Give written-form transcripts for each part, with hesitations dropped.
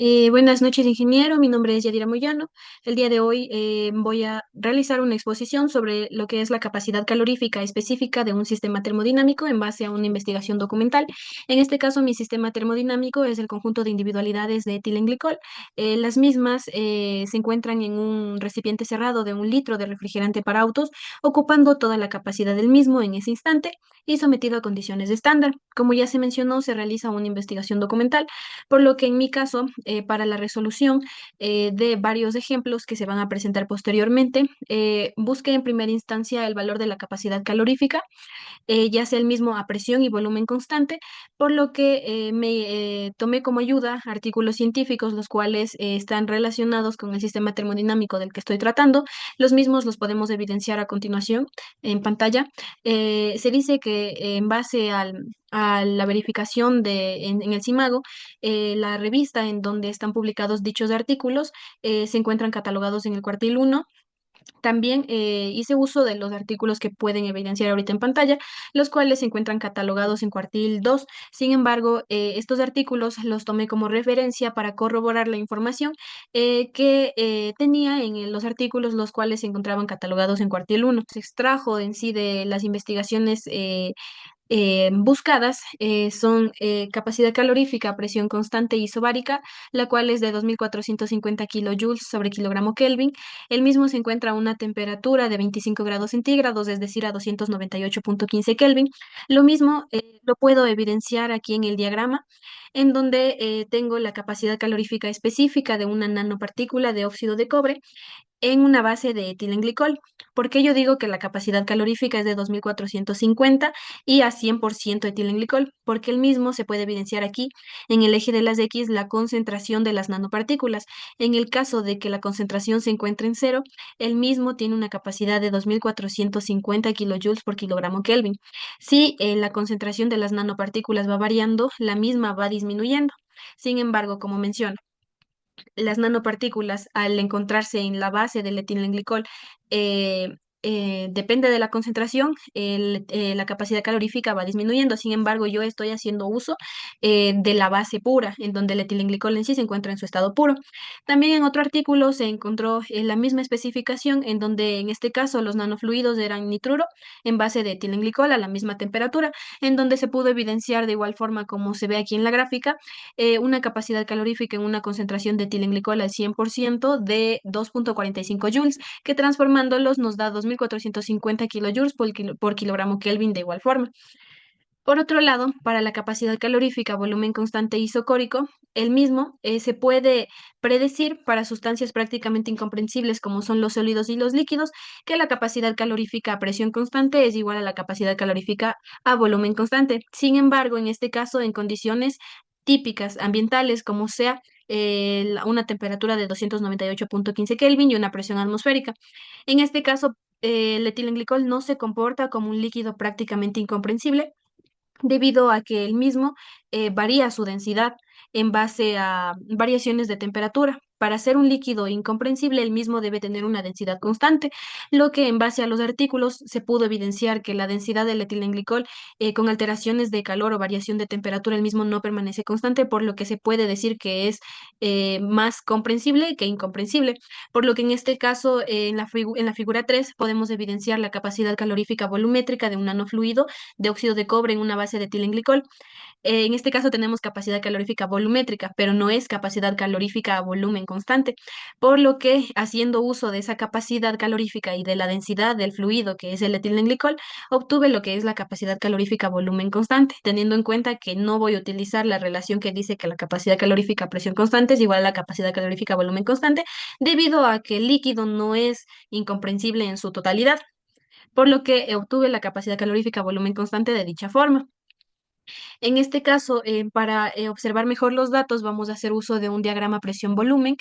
Buenas noches, ingeniero. Mi nombre es Yadira Moyano. El día de hoy voy a realizar una exposición sobre lo que es la capacidad calorífica específica de un sistema termodinámico en base a una investigación documental. En este caso, mi sistema termodinámico es el conjunto de individualidades de etilenglicol. Las mismas se encuentran en un recipiente cerrado de 1 litro de refrigerante para autos, ocupando toda la capacidad del mismo en ese instante y sometido a condiciones estándar. Como ya se mencionó, se realiza una investigación documental, por lo que en mi caso, para la resolución de varios ejemplos que se van a presentar posteriormente, busqué en primera instancia el valor de la capacidad calorífica, ya sea el mismo a presión y volumen constante, por lo que me tomé como ayuda artículos científicos, los cuales están relacionados con el sistema termodinámico del que estoy tratando. Los mismos los podemos evidenciar a continuación en pantalla. Se dice que en base a la verificación en el CIMAGO, la revista en donde están publicados dichos artículos se encuentran catalogados en el cuartil 1. También hice uso de los artículos que pueden evidenciar ahorita en pantalla, los cuales se encuentran catalogados en cuartil 2. Sin embargo, estos artículos los tomé como referencia para corroborar la información que tenía en los artículos, los cuales se encontraban catalogados en cuartil 1. Se extrajo en sí de las investigaciones buscadas, son capacidad calorífica, presión constante isobárica, la cual es de 2.450 kilojoules sobre kilogramo Kelvin. El mismo se encuentra a una temperatura de 25 grados centígrados, es decir, a 298,15 Kelvin. Lo mismo lo puedo evidenciar aquí en el diagrama, en donde tengo la capacidad calorífica específica de una nanopartícula de óxido de cobre en una base de etilenglicol. ¿Por qué yo digo que la capacidad calorífica es de 2.450 y a 100% etilenglicol? Porque el mismo se puede evidenciar aquí en el eje de las X la concentración de las nanopartículas. En el caso de que la concentración se encuentre en cero, el mismo tiene una capacidad de 2.450 kilojoules por kilogramo Kelvin. Si la concentración de las nanopartículas va variando, la misma va disminuyendo. Sin embargo, como menciono, las nanopartículas, al encontrarse en la base del etilenglicol, eh, depende de la concentración, la capacidad calorífica va disminuyendo. Sin embargo, yo estoy haciendo uso de la base pura, en donde el etilenglicol en sí se encuentra en su estado puro. También en otro artículo se encontró la misma especificación, en donde en este caso los nanofluidos eran nitruro en base de etilenglicol a la misma temperatura, en donde se pudo evidenciar de igual forma como se ve aquí en la gráfica, una capacidad calorífica en una concentración de etilenglicol al 100% de 2,45 joules, que transformándolos nos da 2.450 kilojoules por kilogramo Kelvin de igual forma. Por otro lado, para la capacidad calorífica volumen constante isocórico, el mismo se puede predecir para sustancias prácticamente incomprensibles como son los sólidos y los líquidos, que la capacidad calorífica a presión constante es igual a la capacidad calorífica a volumen constante. Sin embargo, en este caso, en condiciones típicas ambientales, como sea una temperatura de 298,15 Kelvin y una presión atmosférica. En este caso, el etilenglicol no se comporta como un líquido prácticamente incomprensible, debido a que el mismo varía su densidad en base a variaciones de temperatura. Para ser un líquido incomprensible, el mismo debe tener una densidad constante, lo que en base a los artículos se pudo evidenciar que la densidad del etilenglicol con alteraciones de calor o variación de temperatura, el mismo no permanece constante, por lo que se puede decir que es más comprensible que incomprensible. Por lo que en este caso, en la figura 3, podemos evidenciar la capacidad calorífica volumétrica de un nanofluido de óxido de cobre en una base de etilenglicol. En este caso tenemos capacidad calorífica volumétrica, pero no es capacidad calorífica a volumen constante, por lo que haciendo uso de esa capacidad calorífica y de la densidad del fluido que es el etilenglicol, obtuve lo que es la capacidad calorífica a volumen constante, teniendo en cuenta que no voy a utilizar la relación que dice que la capacidad calorífica a presión constante es igual a la capacidad calorífica a volumen constante, debido a que el líquido no es incomprensible en su totalidad, por lo que obtuve la capacidad calorífica a volumen constante de dicha forma. En este caso, para observar mejor los datos, vamos a hacer uso de un diagrama presión-volumen,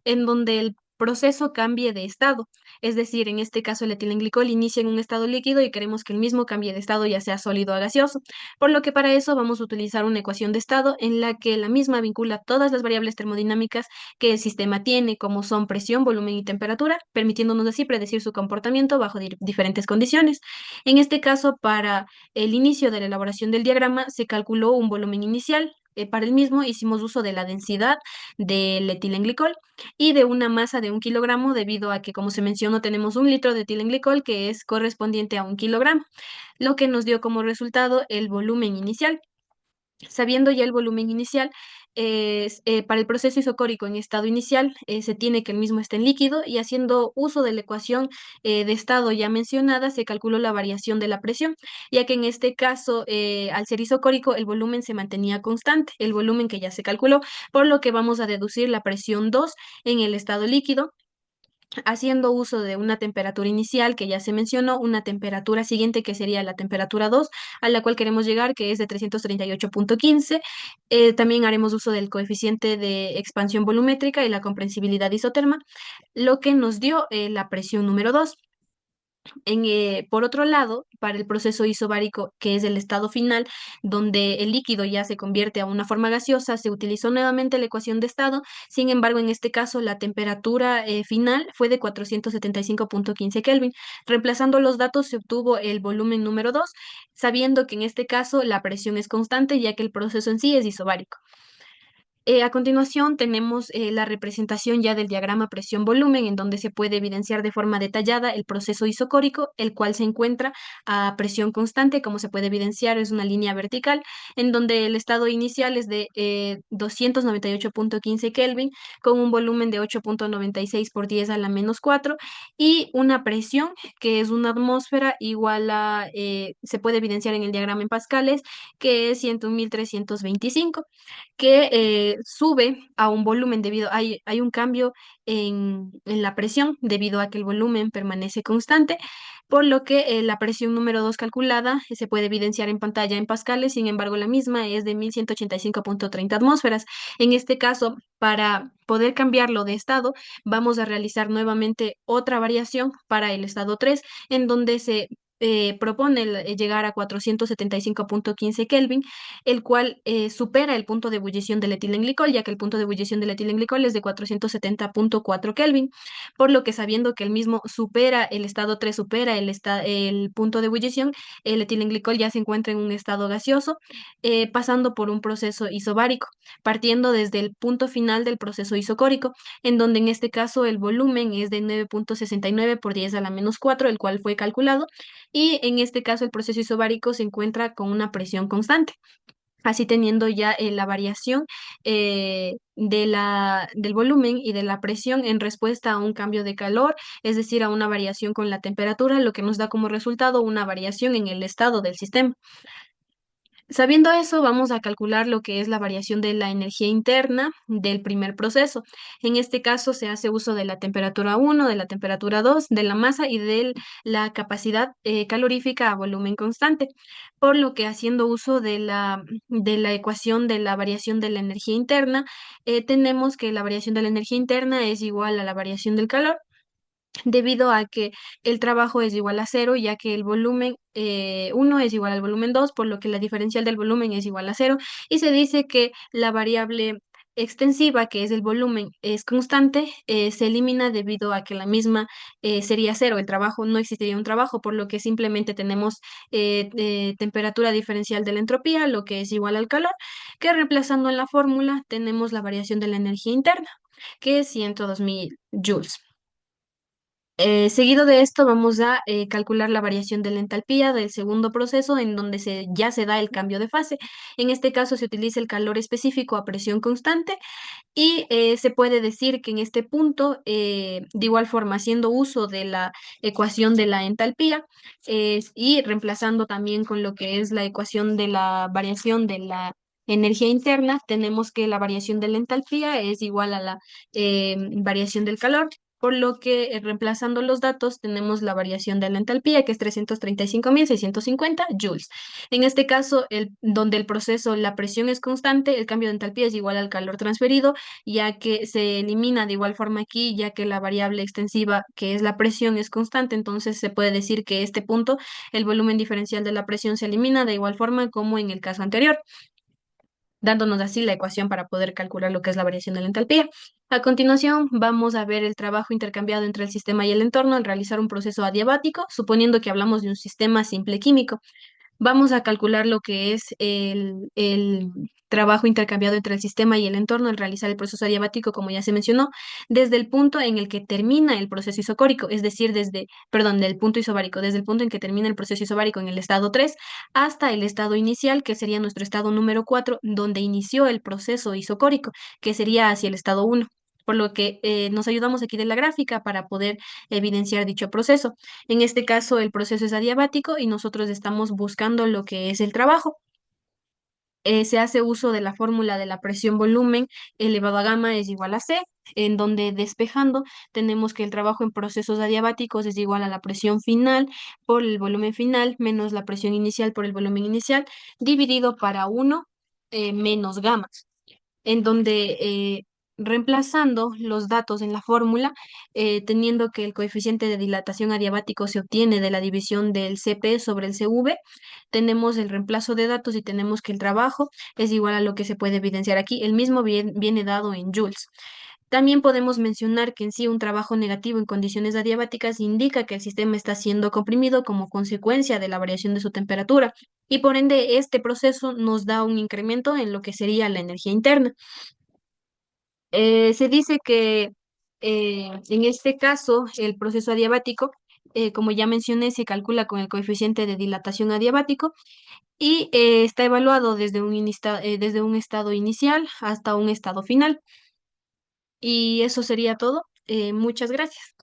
en donde el proceso cambie de estado. Es decir, en este caso el etilenglicol inicia en un estado líquido y queremos que el mismo cambie de estado, ya sea sólido o gaseoso. Por lo que para eso vamos a utilizar una ecuación de estado en la que la misma vincula todas las variables termodinámicas que el sistema tiene, como son presión, volumen y temperatura, permitiéndonos así predecir su comportamiento bajo diferentes condiciones. En este caso, para el inicio de la elaboración del diagrama se calculó un volumen inicial para el mismo hicimos uso de la densidad del etilenglicol y de una masa de 1 kilogramo, debido a que, como se mencionó, tenemos 1 litro de etilenglicol que es correspondiente a 1 kilogramo, lo que nos dio como resultado el volumen inicial. Sabiendo ya el volumen inicial, para el proceso isocórico en estado inicial, se tiene que el mismo esté en líquido, y haciendo uso de la ecuación de estado ya mencionada, se calculó la variación de la presión, ya que en este caso, al ser isocórico, el volumen se mantenía constante, el volumen que ya se calculó, por lo que vamos a deducir la presión 2 en el estado líquido, haciendo uso de una temperatura inicial que ya se mencionó, una temperatura siguiente que sería la temperatura 2, a la cual queremos llegar, que es de 338,15. También haremos uso del coeficiente de expansión volumétrica y la comprensibilidad isoterma, lo que nos dio la presión número 2. Por otro lado, para el proceso isobárico, que es el estado final, donde el líquido ya se convierte a una forma gaseosa, se utilizó nuevamente la ecuación de estado. Sin embargo, en este caso, la temperatura final fue de 475,15 Kelvin. Reemplazando los datos, se obtuvo el volumen número 2, sabiendo que en este caso la presión es constante, ya que el proceso en sí es isobárico. A continuación tenemos la representación ya del diagrama presión-volumen, en donde se puede evidenciar de forma detallada el proceso isocórico, el cual se encuentra a presión constante. Como se puede evidenciar, es una línea vertical, en donde el estado inicial es de 298,15 Kelvin, con un volumen de 8,96 por 10 a la menos 4, y una presión que es una atmósfera igual a, se puede evidenciar en el diagrama en pascales, que es 101.325, que sube a un volumen debido, hay un cambio en la presión debido a que el volumen permanece constante, por lo que la presión número 2 calculada se puede evidenciar en pantalla en pascales. Sin embargo, la misma es de 1.185,30 atmósferas. En este caso, para poder cambiarlo de estado, vamos a realizar nuevamente otra variación para el estado 3, en donde se propone llegar a 475,15 Kelvin, el cual supera el punto de ebullición del etilenglicol, ya que el punto de ebullición del etilenglicol es de 470,4 Kelvin, por lo que, sabiendo que el mismo supera el estado 3, supera el punto de ebullición, el etilenglicol ya se encuentra en un estado gaseoso, pasando por un proceso isobárico, partiendo desde el punto final del proceso isocórico, en donde en este caso el volumen es de 9,69 por 10 a la menos 4, el cual fue calculado, y en este caso el proceso isobárico se encuentra con una presión constante, así teniendo ya la variación del volumen y de la presión en respuesta a un cambio de calor, es decir, a una variación con la temperatura, lo que nos da como resultado una variación en el estado del sistema. Sabiendo eso, vamos a calcular lo que es la variación de la energía interna del primer proceso. En este caso se hace uso de la temperatura 1, de la temperatura 2, de la masa y de la capacidad calorífica a volumen constante, por lo que, haciendo uso de la ecuación de la variación de la energía interna, tenemos que la variación de la energía interna es igual a la variación del calor, debido a que el trabajo es igual a cero, ya que el volumen 1 es igual al volumen 2, por lo que la diferencial del volumen es igual a cero, y se dice que la variable extensiva, que es el volumen, es constante, se elimina debido a que la misma sería cero, el trabajo, no existiría un trabajo, por lo que simplemente tenemos temperatura diferencial de la entropía, lo que es igual al calor, que, reemplazando en la fórmula, tenemos la variación de la energía interna, que es 102.000 joules. Seguido de esto, vamos a calcular la variación de la entalpía del segundo proceso, en donde ya se da el cambio de fase. En este caso se utiliza el calor específico a presión constante, y se puede decir que en este punto, de igual forma, haciendo uso de la ecuación de la entalpía y reemplazando también con lo que es la ecuación de la variación de la energía interna, tenemos que la variación de la entalpía es igual a la variación del calor, por lo que, reemplazando los datos, tenemos la variación de la entalpía, que es 335.650 joules. En este caso, donde el proceso, la presión es constante, el cambio de entalpía es igual al calor transferido, ya que se elimina de igual forma aquí, ya que la variable extensiva, que es la presión, es constante. Entonces se puede decir que este punto, el volumen diferencial de la presión se elimina de igual forma como en el caso anterior, dándonos así la ecuación para poder calcular lo que es la variación de la entalpía. A continuación, vamos a ver el trabajo intercambiado entre el sistema y el entorno al realizar un proceso adiabático, suponiendo que hablamos de un sistema simple químico. Vamos a calcular lo que es el trabajo intercambiado entre el sistema y el entorno al realizar el proceso adiabático, como ya se mencionó, desde el punto en el que termina el proceso isocórico, es decir, perdón, del punto isobárico, desde el punto en que termina el proceso isobárico en el estado 3 hasta el estado inicial, que sería nuestro estado número 4, donde inició el proceso isocórico, que sería hacia el estado 1. Por lo que nos ayudamos aquí de la gráfica para poder evidenciar dicho proceso. En este caso, el proceso es adiabático y nosotros estamos buscando lo que es el trabajo. Se hace uso de la fórmula de la presión volumen elevado a gamma es igual a C, en donde despejando tenemos que el trabajo en procesos adiabáticos es igual a la presión final por el volumen final menos la presión inicial por el volumen inicial dividido para uno menos gamma en donde reemplazando los datos en la fórmula, teniendo que el coeficiente de dilatación adiabático se obtiene de la división del CP sobre el CV, tenemos el reemplazo de datos y tenemos que el trabajo es igual a lo que se puede evidenciar aquí. El mismo viene dado en joules. También podemos mencionar que en sí un trabajo negativo en condiciones adiabáticas indica que el sistema está siendo comprimido como consecuencia de la variación de su temperatura y por ende este proceso nos da un incremento en lo que sería la energía interna. Se dice que en este caso el proceso adiabático, como ya mencioné, se calcula con el coeficiente de dilatación adiabático y está evaluado desde un estado inicial hasta un estado final. Y eso sería todo. Muchas gracias.